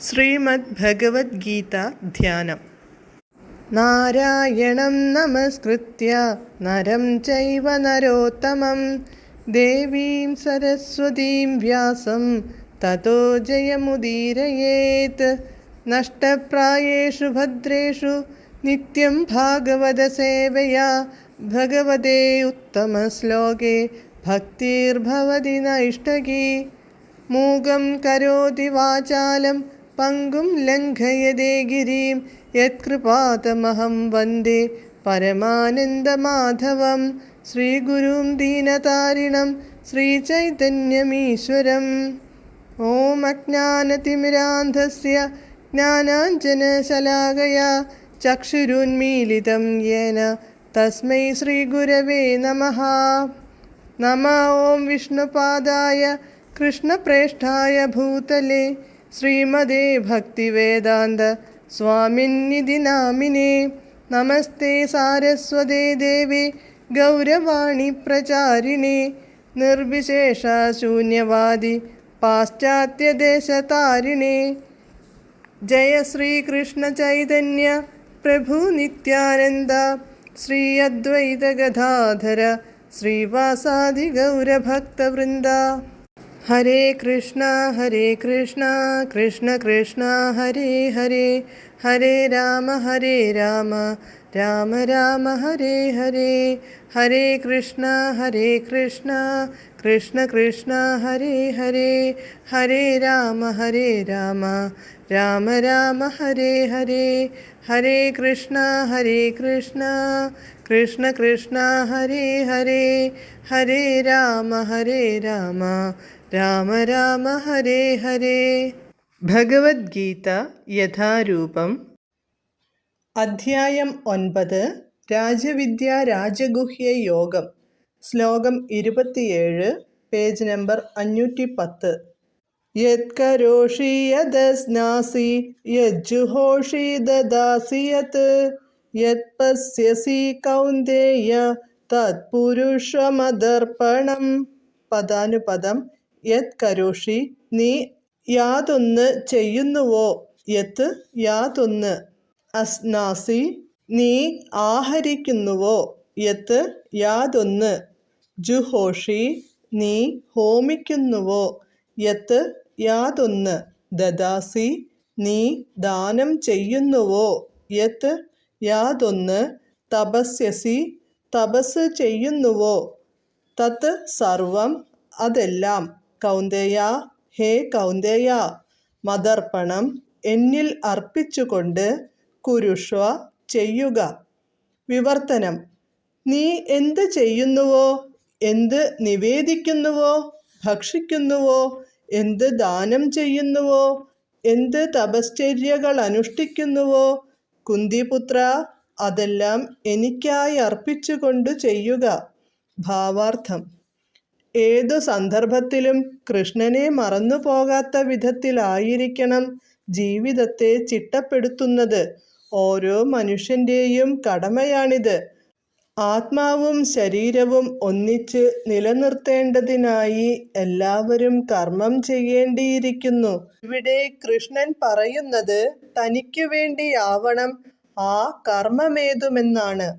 ശ്രീമദ് ഭഗവത്ഗീത ധ്യാനം. നാരായണം നമസ്കൃത്യ നരം ചൈവ നരോത്തമം ദേവീം സരസ്വതീം വ്യാസം തതോ ജയമുദീരയേത്. നഷ്ടപ്രായേഷു ഭദ്രേഷു നിത്യം ഭാഗവത സേവയാ ഭഗവതേ ഉത്തമശ്ലോകേ ഭക്തിർഭവതി നൈഷ്ടകീ. മൂകം കരോതി വാചാലം പങ്കും ലംഘയതേ ഗിരിം യത്കൃപാതമഹം വന്ദേ പരമാനന്ദമാധവം. ശ്രീഗുരും ദീനതാരിണം ശ്രീചൈതന്യമീശ്വരം. ഓം അജ്ഞാനതിമിരാന്ധസ്യ ജ്ഞാനാഞ്ജനശലാകയാ ചക്ഷുരുന്മീലിതം യേന തസ്മൈ ശ്രീഗുരവേ നമഃ. നമഃ ഓം വിഷ്ണുപാദായ കൃഷ്ണപ്രേഷ്ഠായ ഭൂതലേ ശ്രീമതേ ഭക്തിവേദാന്ത സ്വാമിന്നിധി നാമിനേ. നമസ്തേ സാരസ്വതേ ദേവേ ഗൗരവാണി പ്രചാരിണേ നിർവിശേഷ ശൂന്യവാദി പാശ്ചാത്യദേശതാരിണേ. ജയ ശ്രീകൃഷ്ണ ചൈതന്യ പ്രഭു നിത്യാനന്ദ ശ്രീ അദ്വൈത ഗദാധര ശ്രീവാസാദി ഗൗരഭക്തവൃന്ദ. ഹരേ കൃഷ്ണ കൃഷ്ണ കൃഷ്ണ ഹരേ ഹരേ, ഹരേ രാമ രാമ രാമ ഹരേ ഹരേ. ഹരേ കൃഷ്ണ കൃഷ്ണ കൃഷ്ണ ഹരേ ഹരേ, ഹരേ രാമ രാമ രാമ ഹരേ ഹരേ. ഹരേ കൃഷ്ണ കൃഷ്ണ കൃഷ്ണ ഹരേ ഹരേ, ഹരേ രാമ രാമ രാമ ഹരേ ഹരേ. ഭഗവത്ഗീത യഥാരൂപം. അധ്യായം 9. രാജവിദ്യ രാജഗുഹ്യ യോഗം. ശ്ലോകം 27, പേജ് നമ്പർ 510. യത് കരോഷി യദസ്നാസി യജ്ജുഹോഷി ദദാസി യത് യത് പശ്യസി കൗന്ദേയ തത്പുരുഷമദർപ്പണം. പദാനുപദം. യത് കരോഷി നീ യാതൊന്ന് ചെയ്യുന്നുവോ, യത് യാതൊന്ന്, അസ്നാസി നീ ആഹരിക്കുന്നുവോ, യത് യാതൊന്ന്, ജുഹോഷി നീ ഹോമിക്കുന്നുവോ, യത് യാതൊന്ന്, ദദാസി നീ ദാനം ചെയ്യുന്നുവോ, യത് യാതൊന്ന്, തപസ്യസി തപസ് ചെയ്യുന്നുവോ, തത് സർവം അതെല്ലാം, കൗന്ദേയ ഹേ കൗന്ദേയ, മദർപ്പണം എന്നിൽ അർപ്പിച്ചുകൊണ്ട്, കുരുഷ്വ ചെയ്യുക. വിവർത്തനം. നീ എന്ത് ചെയ്യുന്നുവോ, എന്ത് നിവേദിക്കുന്നുവോ, ഭക്ഷിക്കുന്നുവോ, എന്ത് ദാനം ചെയ്യുന്നുവോ, എന്ത് തപശ്ചര്യകൾ അനുഷ്ഠിക്കുന്നുവോ, കുന്തിപുത്ര അതെല്ലാം എനിക്കായി അർപ്പിച്ചുകൊണ്ട് ചെയ്യുക. ഭാവാർത്ഥം. ഏതു സന്ദർഭത്തിലും കൃഷ്ണനെ മറന്നു പോകാത്ത വിധത്തിലായിരിക്കണം ജീവിതത്തെ ചിട്ടപ്പെടുത്തുന്നത്. ഓരോ മനുഷ്യൻ്റെയും കടമയാണിത്. ആത്മാവും ശരീരവും ഒന്നിച്ച് നിലനിർത്തേണ്ടതിനായി എല്ലാവരും കർമ്മം ചെയ്യേണ്ടിയിരിക്കുന്നു. ഇവിടെ കൃഷ്ണൻ പറയുന്നത് തനിക്കു വേണ്ടിയാവണം ആ കർമ്മമേതുമെന്നാണ്.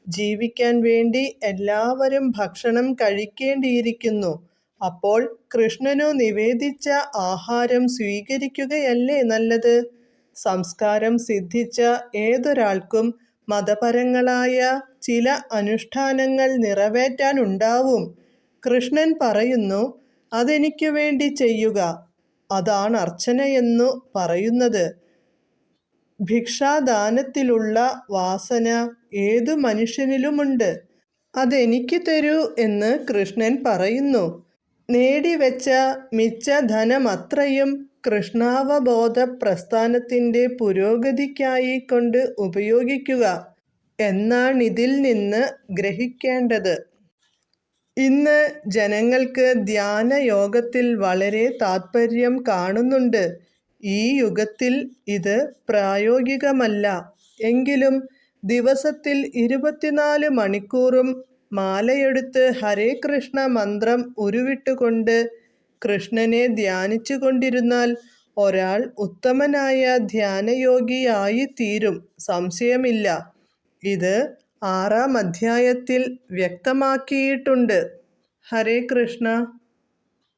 ജീവിക്കാൻ വേണ്ടി എല്ലാവരും ഭക്ഷണം കഴിക്കേണ്ടിയിരിക്കുന്നു. അപ്പോൾ കൃഷ്ണനു നിവേദിച്ച ആഹാരം സ്വീകരിക്കുകയല്ലേ നല്ലത്? സംസ്കാരം സിദ്ധിച്ച ഏതൊരാൾക്കും മതപരങ്ങളായ ചില അനുഷ്ഠാനങ്ങൾ നിറവേറ്റാനുണ്ടാവും. കൃഷ്ണൻ പറയുന്നു, അതെനിക്കു വേണ്ടി ചെയ്യുക. അതാണ് അർച്ചനയെന്നു പറയുന്നത്. ഭിക്ഷാദാനത്തിലുള്ള വാസന ഏതു മനുഷ്യനിലുമുണ്ട്. അതെനിക്ക് തരൂ എന്ന് കൃഷ്ണൻ പറയുന്നു. നേടിവെച്ച മിച്ച ധനമത്രയും കൃഷ്ണാവബോധ പ്രസ്ഥാനത്തിൻ്റെ പുരോഗതിക്കായി കൊണ്ട് ഉപയോഗിക്കുക എന്നാണിതിൽ നിന്ന് ഗ്രഹിക്കേണ്ടത്. ഇന്ന് ജനങ്ങൾക്ക് ധ്യാനയോഗത്തിൽ വളരെ താത്പര്യം കാണുന്നുണ്ട്. ഈ യുഗത്തിൽ ഇത് പ്രായോഗികമല്ല. എങ്കിലും ദിവസത്തിൽ 24 മണിക്കൂറും മാലയെടുത്ത് ഹരേ കൃഷ്ണ മന്ത്രം ഉരുവിട്ടുകൊണ്ട് കൃഷ്ണനെ ധ്യാനിച്ചു കൊണ്ടിരുന്നാൽ ഒരാൾ ഉത്തമനായ ധ്യാനയോഗിയായിത്തീരും, സംശയമില്ല. ഇത് 6-ാം അധ്യായത്തിൽ വ്യക്തമാക്കിയിട്ടുണ്ട്. ഹരേ കൃഷ്ണ.